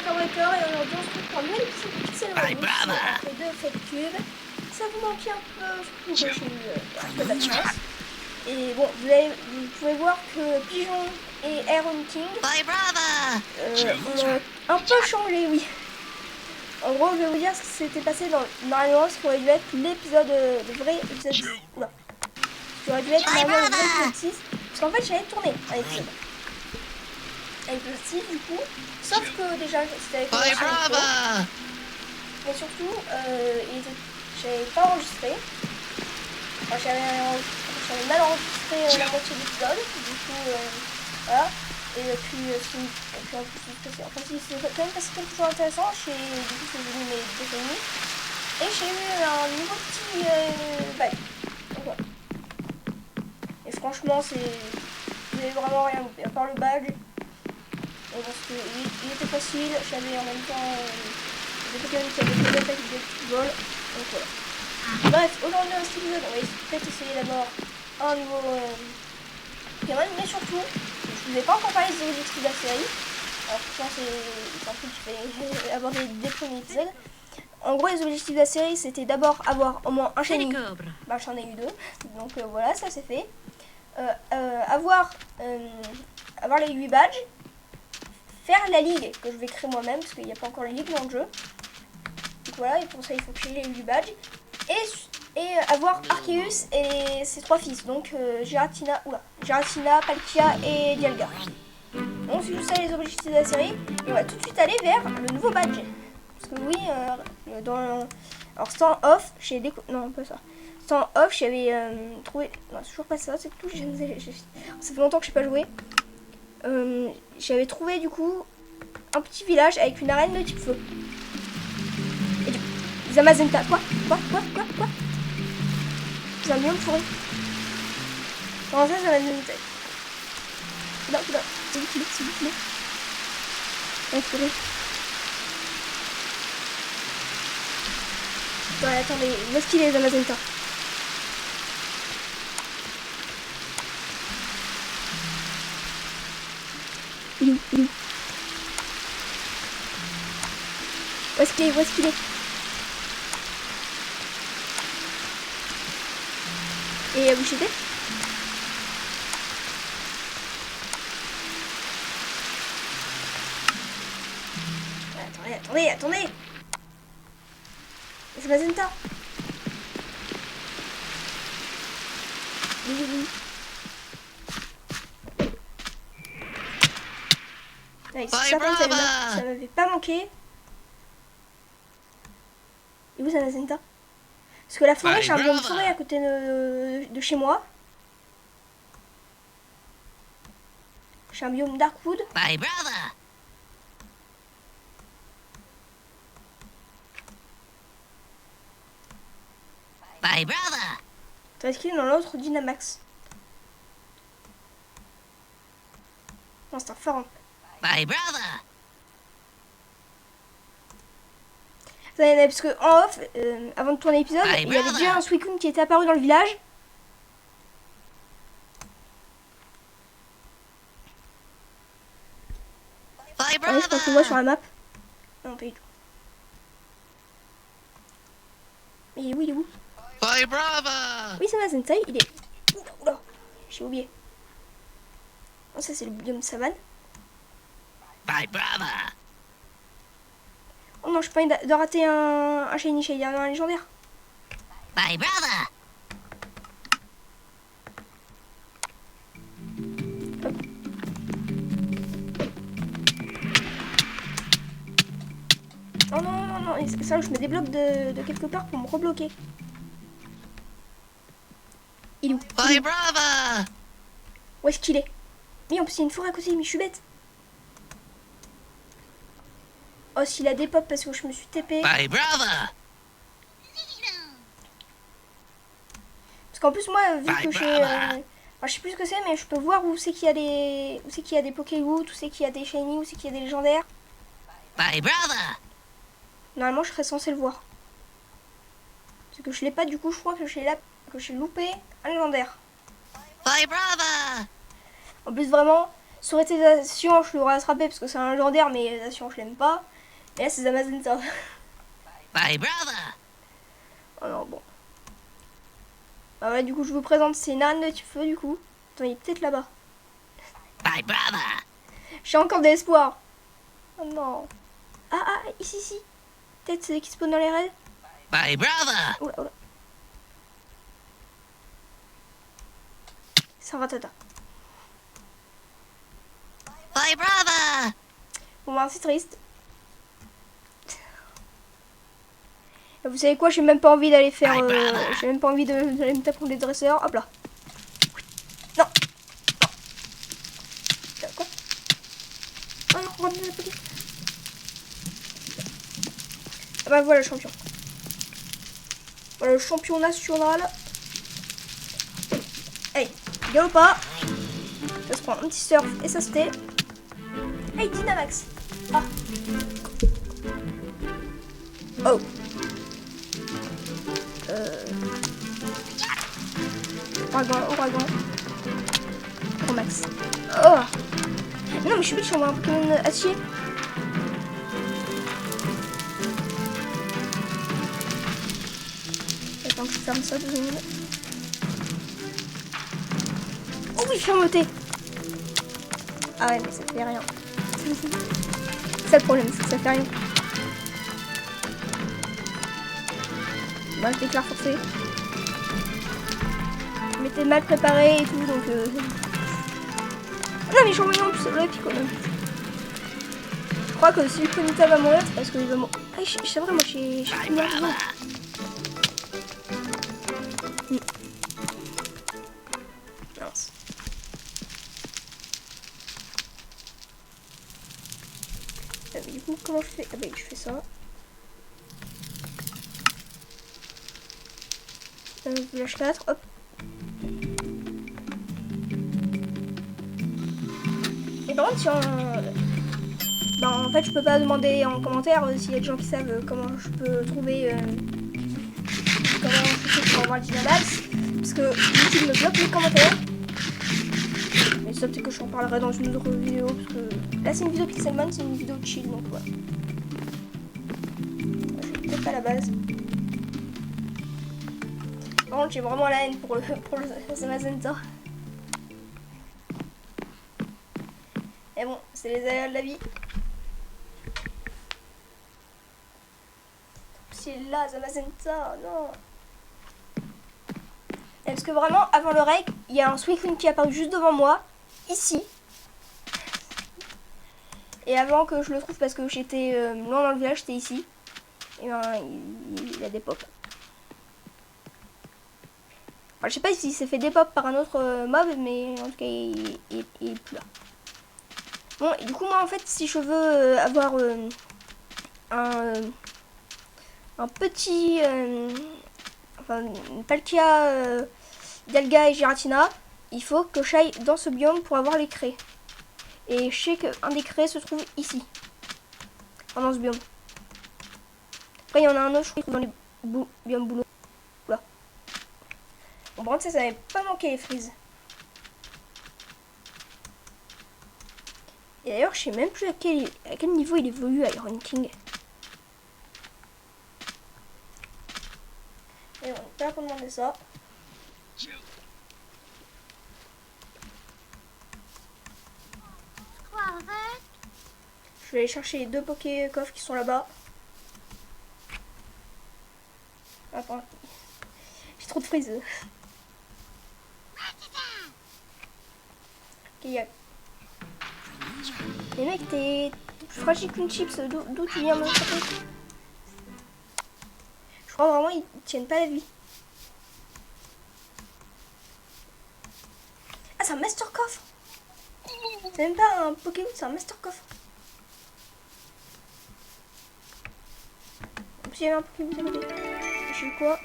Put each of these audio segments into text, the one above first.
Breaker et aujourd'hui on se retrouve pour un nouvel épisode de Pixel Review après deux Fate Cube. Ça vous manquait un peu, surtout que j'ai eu un peu d'absence. Et bon, vous pouvez voir que Pigeon et Aaron King ont un peu changé, oui. En gros, je vais vous dire ce qui s'était passé normalement, ce qui aurait dû être l'épisode, le vrai épisode 6. Oula. Ce qui aurait dû être normalement le vrai épisode 6. Parce qu'en fait, j'avais tourné un épisode. Avec le style du coup, sauf que déjà c'était avec le micro, mais surtout j'avais pas enregistré, enfin, j'avais mal enregistré la moitié de l'épisode, du coup voilà, et puis en plus en fait il s'est quand même passé quelque chose d'intéressant, du coup j'ai vu mes deux amis, et j'ai eu un nouveau petit bug, donc voilà, et franchement vous avez vraiment rien à part le bug. Parce qu'il était facile, j'avais en même temps des Pokémon qui avaient des attaques et des petits vols, donc voilà. Bref, aujourd'hui dans cet épisode, on va peut-être essayer d'abord un nouveau Pokémon, mais surtout, je ne vous ai pas encore parlé des objectifs de la série. Alors ça c'est un truc qui fait aborder dès le premier épisode. En gros, les objectifs de la série, c'était d'abord avoir au moins un shiny. Bah j'en ai eu deux, donc voilà, ça c'est fait. Avoir les 8 badges. Faire la ligue que je vais créer moi-même parce qu'il n'y a pas encore la ligue dans le jeu. Donc voilà, et pour ça il faut créer les 8 badges. Et avoir Arceus et ses 3 fils. Donc Giratina, Palkia et Dialga. Donc c'est juste ça les objectifs de la série. Et on va tout de suite aller vers le nouveau badge. Parce que oui, alors stand off, j'ai non pas ça. Stand off, j'avais trouvé. Non, c'est toujours pas ça, c'est tout. Ça fait longtemps que je n'ai pas joué. J'avais trouvé du coup un petit village avec une arène de type feu. Et du coup, Zamazenta. Quoi C'est un biome forêt. Comment ça, Zamazenta? Oula, s'il vous plaît. Ouais, forêt. Ouais, attendez, où est-ce qu'il est, Zamazenta? Il est où? Où est-ce qu'il est? Et vous jetez? Attendez! C'est Mazenta. Oui. Nice. Ça m'avait pas manqué. Et où ça Mazenta? Parce que la forêt, j'ai un biome forêt à côté de chez moi. J'ai un biome Darkwood. Bye, brother. Ça va être qu'il est dans l'autre Dynamax. Non, c'est un fort. Bye, brother. Parce que en off, avant de tourner l'épisode, il y avait déjà un Suicune qui était apparu dans le village. Bye, Ouais, je pense qu'on voit sur la map. Non, pas du tout. Mais il est où? Bye, brother. Oui, c'est Mazenta, il est... Oula, j'ai oublié. Oh, ça c'est le biome savane. Bye, brother. Oh non, je peux pas de rater un shiny, un légendaire. Bye, brother. Oh non, et ça je me débloque de quelque part pour me rebloquer. Il est où? Bye, brother. Où est-ce qu'il est? Mais en plus il y a une forêt à côté, mais je suis bête. Oh, s'il a des pop parce que je me suis TP. Bye, brother. Parce qu'en plus moi, vu que j'ai... brother. je sais plus ce que c'est, mais je peux voir où c'est qu'il y a des Pokéwood, où c'est qu'il y a des shiny, où c'est qu'il y a des légendaires. Bye, brother. Normalement je serais censé le voir. Parce que je l'ai pas, du coup je crois que j'ai loupé un légendaire. Bye, brother. En plus vraiment, Ça aurait été Zacian, je l'aurais attrapé parce que c'est un légendaire, mais Zacian, je l'aime pas. Et là, c'est Zamazenta. My brother. Oh non, bon. Bah ouais, du coup, je vous présente, c'est Nan de Feu, du coup. Attends, il est peut-être là-bas. My brother. J'ai encore de l'espoir. Oh non. Ah, ici, ici. Peut-être c'est qui spawn dans les raids. My brother. Oula, oula. C'est un ratata. My brother. Bon, bah, c'est triste. Et vous savez quoi, j'ai même pas envie d'aller faire... j'ai même pas envie d'aller me taper contre les dresseurs. Hop là. Non. Non. Quoi? Oh non, rentre dans la police. Ah bah voilà le champion. Voilà le champion national. Hey, galop pas. Ça se prend un petit surf et ça se tait. Hey, Dynamax. Ah. Oh. Ouragan. Oh max. Oh. Non mais je suis bitch, on va un Pokémon acier. Attends que je ferme ça 2 secondes. Oh oui, fermeté. Ah ouais, mais ça fait rien. C'est ça le problème, c'est que ça fait rien. Moi je déclare forcé. Je m'étais mal préparé et tout, donc non mais j'ai envoyé en plus le pico même. Je crois que si le Ponyta va mourir, c'est parce qu'il va mourir. Ah, c'est vrai, moi j'ai My une brother. Mince. Mais du coup, comment je fais? Ah bah je fais ça. Village 4, hop. Et par contre, si on... Ben, en fait, je peux pas demander en commentaire s'il y a des gens qui savent comment je peux trouver... comment je fais pour avoir le Dynamax. Parce que YouTube me bloque les commentaires. Mais ça, peut-être que je en parlerai dans une autre vidéo. Parce que là, c'est une vidéo Pixelmon, c'est une vidéo chill, donc voilà. Je suis peut-être pas à la base. Par contre, j'ai vraiment la haine pour le Zamazenta. Mais bon, c'est les aléas de la vie. C'est là, Zamazenta, non. Et parce que vraiment, avant le raid, il y a un Suicune qui est apparu juste devant moi, ici. Et avant que je le trouve, parce que j'étais loin dans le village, j'étais ici. Et ben, il a des pop. Enfin, je sais pas s'il s'est fait dépop par un autre mob, mais en tout cas, il est plus là. Bon, et du coup, moi, en fait, si je veux avoir un petit... enfin, une Palkia, Dialga et Giratina, il faut que j'aille dans ce biome pour avoir les craies. Et je sais qu'un des craies se trouve ici. Enfin, dans ce biome. Après, il y en a un autre, je crois, dans les biomes boulot. Bon, par contre, ça n'avait pas manqué les frises. Et d'ailleurs, je sais même plus à quel niveau il évolue Iron King. Et on est pas là pour demander ça. Je vais aller chercher les 2 Poké coffres qui sont là-bas. Attends. J'ai trop de frises. Ok, y a... Les mecs, t'es plus fragile qu'une chips. D'où tu viens me taper? Je crois vraiment ils tiennent pas la vie. Ah, c'est un Master Coffre. C'est même pas un Pokémon, c'est un Master Coffre. En plus, il y avait un Pokémon à côté. Je sais quoi?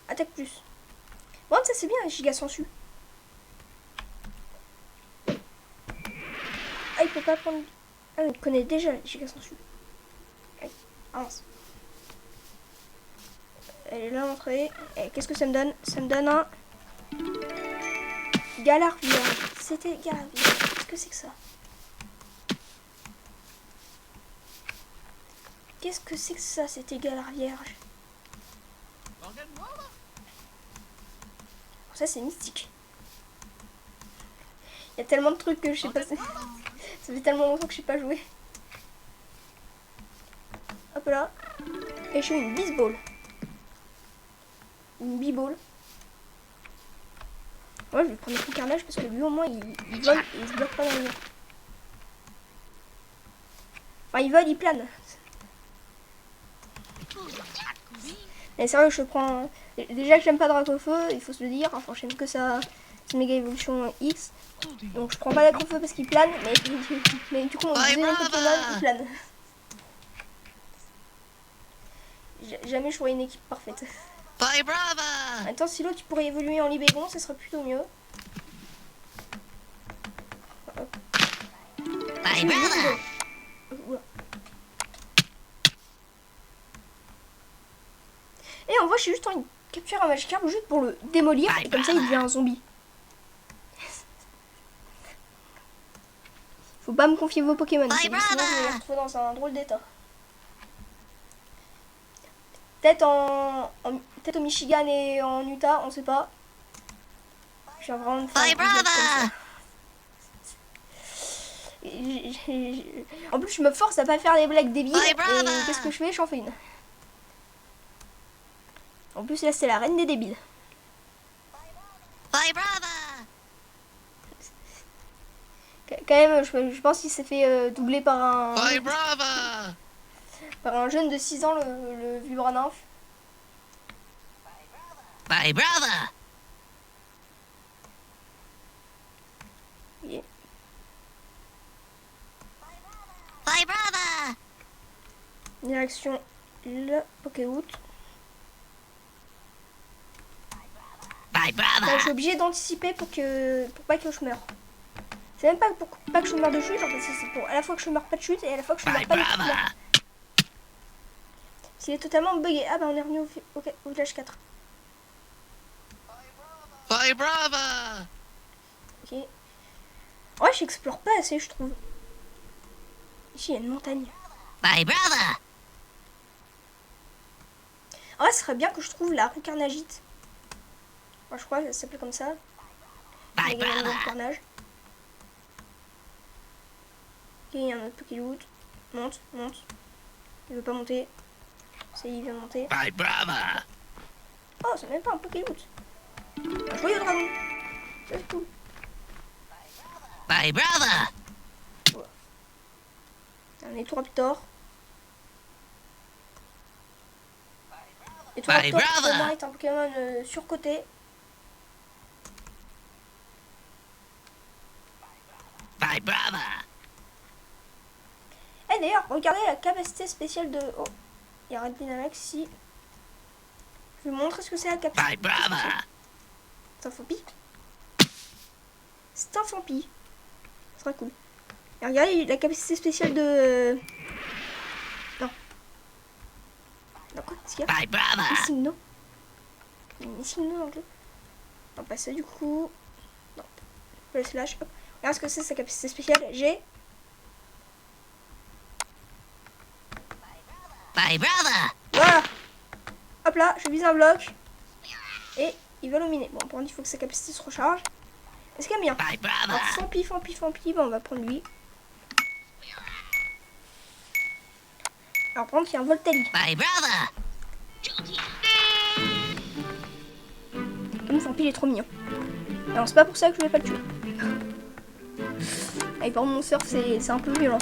Attaque plus. Bon, ça c'est bien, Giga Sensu. Ah, il peut pas prendre... Ah, il connaît déjà les Giga Sensu. Ah, mince. Elle est là l'entrée. Et qu'est-ce que ça me donne? Ça me donne un... Galard vierge. C'était galard vierge. Qu'est-ce que c'est que ça? Qu'est-ce que c'est que ça? C'était galard vierge. Ça c'est mystique. Il y a tellement de trucs que je sais pas. Ça fait tellement longtemps que je sais pas jouer. Hop là. Et je fais une bisball. Une b-ball. Moi je vais prendre le carnage parce que lui au moins il vole et il se bloque pas dans le mur. Enfin il vole, il plane. Mais sérieux je prends... Déjà que j'aime pas Dracofeu, il faut se le dire. Enfin j'aime que ça... C'est méga évolution X. Donc je prends pas Dracofeu parce qu'il plane. Mais du coup mon deuxième Pokémon il plane. Jamais je ferai une équipe parfaite. Vibrava! Attends, si l'autre tu pourrais évoluer en Libégon, ça serait plutôt mieux. Vibrava! Et en vrai, je suis juste en capturer un Magikarp juste pour le démolir et comme ça il devient un zombie. Faut pas me confier vos Pokémon, sinon je vais les retrouver dans un drôle d'état. Peut-être au Michigan et en Utah, on sait pas. Je viens vraiment de faire un comme ça. En plus, je me force à pas faire des blagues débiles. Et qu'est-ce que je fais? J'en fais une. En plus, là, c'est la reine des débiles. Quand même, je pense qu'il s'est fait doubler par un jeune de 6 ans, le Vibranymph. Vibrava! Yeah. Vibrava! Direction le Pokéhout. Vibrava! Je suis obligée d'anticiper pour pas que je meure. C'est même pas pour pas que je meure de chute, en fait, c'est pour à la fois que je meure pas de chute et à la fois que je meure pas de chute. S'il est totalement bugué. Ah bah on est revenu au village 4. Vibrava! Ok. Ouais, j'explore pas assez, je trouve. Ici, il y a une montagne. Vibrava! Ah ouais, ce serait bien que je trouve la rue Carnagite. Moi, je crois que ça s'appelle comme ça. Vibrava! Carnage. Ok, il y a un autre Pokéloot. Monte, monte. Il veut pas monter. Ça y est, il vient de monter. Vibrava! Oh, c'est même pas un Pokéloot. Un joyeux dragon. C'est tout. Vibrava! Un Étouraptor. Étouraptor pour moi est un Pokémon surcoté. Vibrava! Et d'ailleurs, regardez la capacité spéciale de... Oh, il y a Red Dynamax ici. Je vais vous montrer ce que c'est la capacité. Vibrava! C'est un Fampi. C'est un Fampi. Ce sera cool. Et regardez la capacité spéciale de... Non. Non, quoi? Qu'est-ce qu'il y a? Vibrava! Missingno. Missingno en anglais. Non, pas ça du coup. Non. Le slash. Hop. Regarde ce que c'est sa capacité spéciale. J'ai... Vibrava! Voilà. Hop là, je vise un bloc. Et il va le miner. Bon, par contre, il faut que sa capacité se recharge. Est-ce qu'il y a bien? Vibrava! Fampi. Bon, on va prendre lui. Alors, par contre, il y a un Voltali. Vibrava! Comme Fampi, il est trop mignon. Alors, c'est pas pour ça que je vais pas le tuer. Et par contre, mon surf, c'est un peu violent.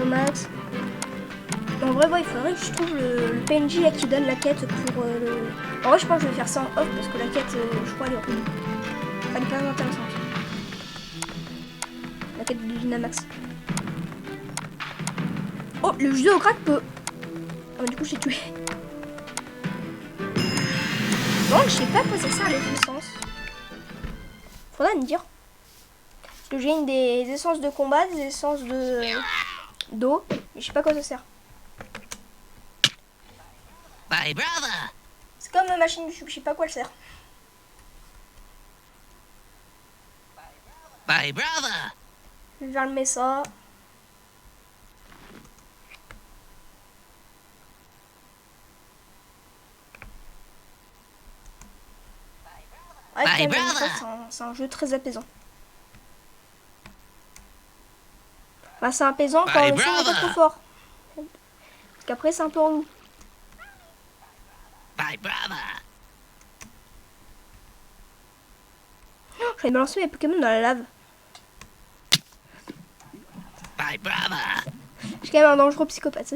Max. En vrai, il faudrait que je trouve le PNJ là, qui donne la quête pour le... En vrai, je pense que je vais faire ça en off parce que la quête, je crois, elle est relou. Enfin, elle est quand même intéressante. La quête de Dynamax. Oh, le jeu au crack peut... Ah, du coup, j'ai tué. Donc, je sais pas quoi ça sert les essences. Faudrait me dire. Parce que j'ai des essences de combat, des essences d'eau, mais je sais pas quoi ça sert. Vibrava! Est-ce C'est comme ma chaîne YouTube, je sais pas à quoi elle sert. My brother. Je vais le mettre ça. Ouais, My quand même, brother. c'est un jeu très apaisant. Bah, c'est apaisant quand My le son n'est pas trop brother. fort. Parce qu'après, c'est un peu relou. My brother. J'avais balancé mes Pokémon dans la lave. My brother. Je suis quand même un dangereux psychopathe.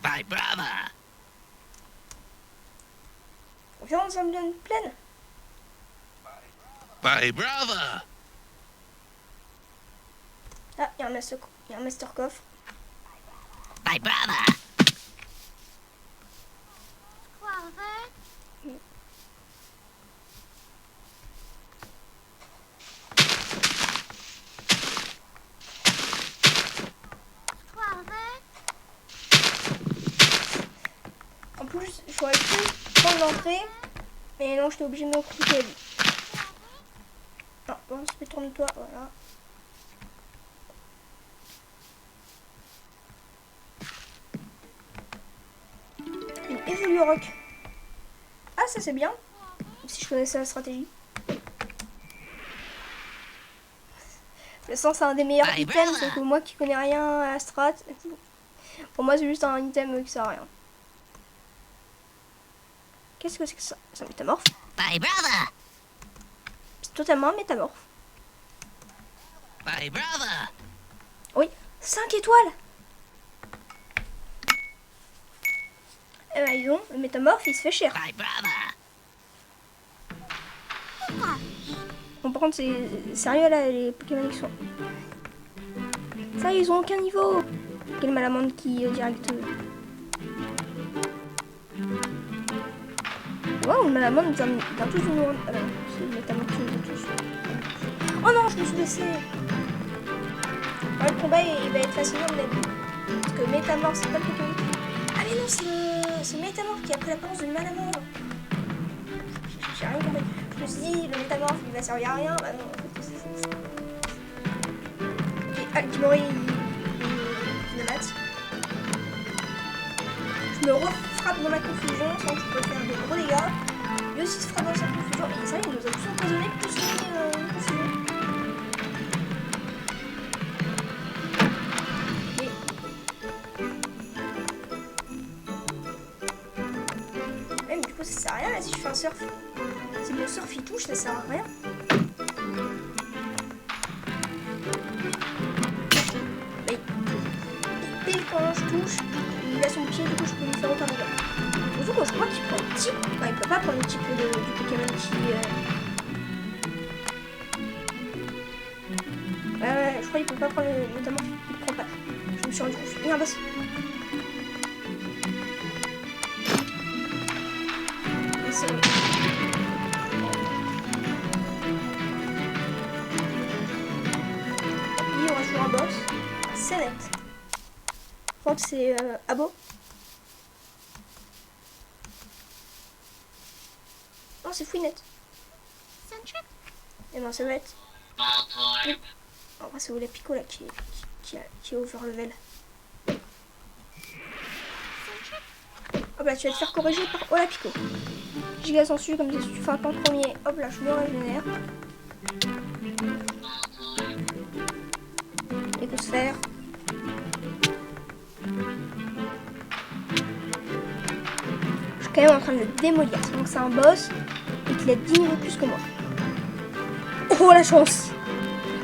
My brother. Viens dans un milieu pleine. My brother. Ah, il y a un master coffre. My brother. En plus, j'aurais pu prendre l'entrée. Mais non, j'étais obligée de me couper à lui. Non, bon, je vais tourner-toi, voilà. Une Evolurock. Ah, ça c'est bien. Si je connaissais la stratégie. Le sens, c'est un des meilleurs My items. brother. C'est que moi qui connais rien à la strat. Pour moi, c'est juste un item qui sert à rien. Qu'est-ce que c'est que ça? C'est un métamorphe. My brother. C'est totalement un métamorphe. My brother. Oui, 5 étoiles. Eh ben, disons, le métamorphe, il se fait cher. My brother. Bon, par contre, c'est sérieux là, les Pokémon qui sont. Ça, ils ont aucun niveau. Quelle malamande qui direct. Waouh, le malamande vient tous de nous rendre. Ah bah non, c'est le métamorphe qui nous a tous. Oh non, je me suis laissé. Ouais, le combat il va être fascinant de l'aider. Parce que métamorphe, c'est pas le Pokémon. Ah mais non, c'est le métamorphe qui a pris l'apparence d'une malamande. J'ai rien compris. Je me suis dit, le métamorphe il va servir à rien. Bah non, en fait, c'est. Ok, Alkimori il le mate. Je me refrappe dans ma confusion sans que je peux faire de gros dégâts. Lui aussi se frappe dans sa confusion. Et ça, il nous a tous empoisonnés plus une confusion. Même du coup, ça sert à rien là si je fais un surf. Si mon surf il touche, ça sert à rien. Mais pile quand je touche, il a son pied, du coup je peux lui faire aucun dégât. Surtout quand je crois qu'il prend le type. Enfin, il peut pas prendre le type du Pokémon qui. Ouais, je crois qu'il peut pas prendre le métamorphe. Il prend pas. Je me suis rendu compte. Il y a un boss. Et c'est bon. Il y aura toujours un boss. C'est net. Je crois que c'est Abo. Non, c'est Fouinette. Et non, ça va être. En vrai, c'est Olapico là qui est over level. Hop là, tu vas te faire corriger par Olapico. Giga sensu, comme si tu fais un temps premier. Hop là, je me régénère. Écosphère. Je suis quand même en train de le démolir. Donc c'est un boss et qu'il a 10 niveaux plus que moi. Oh la chance!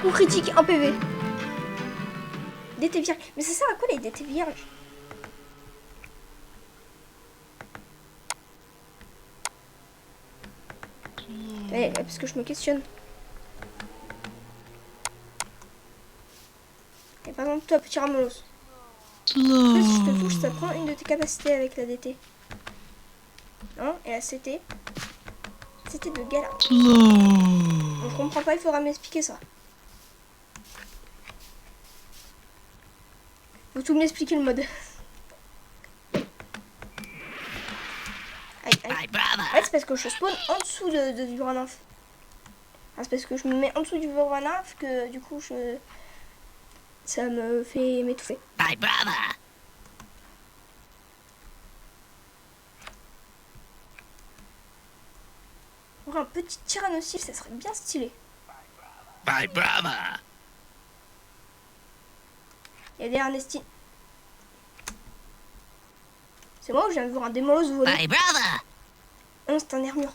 Coup critique, 1 PV. DT vierge. Mais ça sert à quoi les DT vierges? Ouais, parce que je me questionne. Et par exemple, toi, petit Ramolos. Si je te touche, ça prend une de tes capacités avec la DT. Hein? Et la CT. C'était de galère. Je comprends pas, il faudra m'expliquer ça. tout m'expliquer le mode. Aïe, aïe. My brother. Ouais, c'est parce que je spawn en dessous du Voronoff. Ah, c'est parce que je me mets en dessous du Voronoff que du coup ça me fait m'étouffer. My brother. Un petit tyrannosaure, ça serait bien stylé. My brother. Il y a des Ernestine. C'est moi ou je viens de voir un démolos voler? My brother. Non, c'est un armure.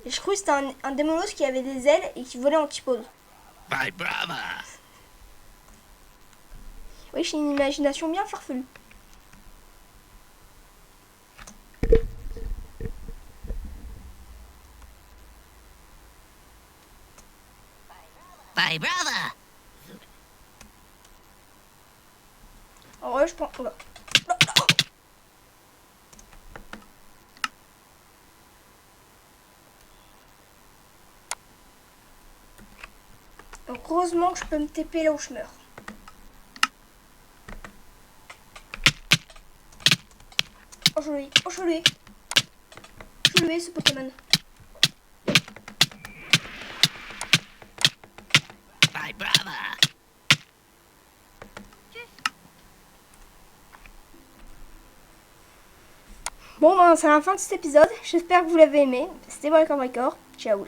Et je crois que c'était un démolos qui avait des ailes et qui volait en antipode. My brother. Oui, j'ai une imagination bien farfelue. My brother. En vrai, je prends... Oh là. Non, non. Donc, heureusement que je peux me TP là où je meurs. Oh, je l'ai. Oh, je l'ai. Je l'ai, ce Pokémon. My brother. Bon, ben, c'est la fin de cet épisode. J'espère que vous l'avez aimé. C'était Breaker. Ciao.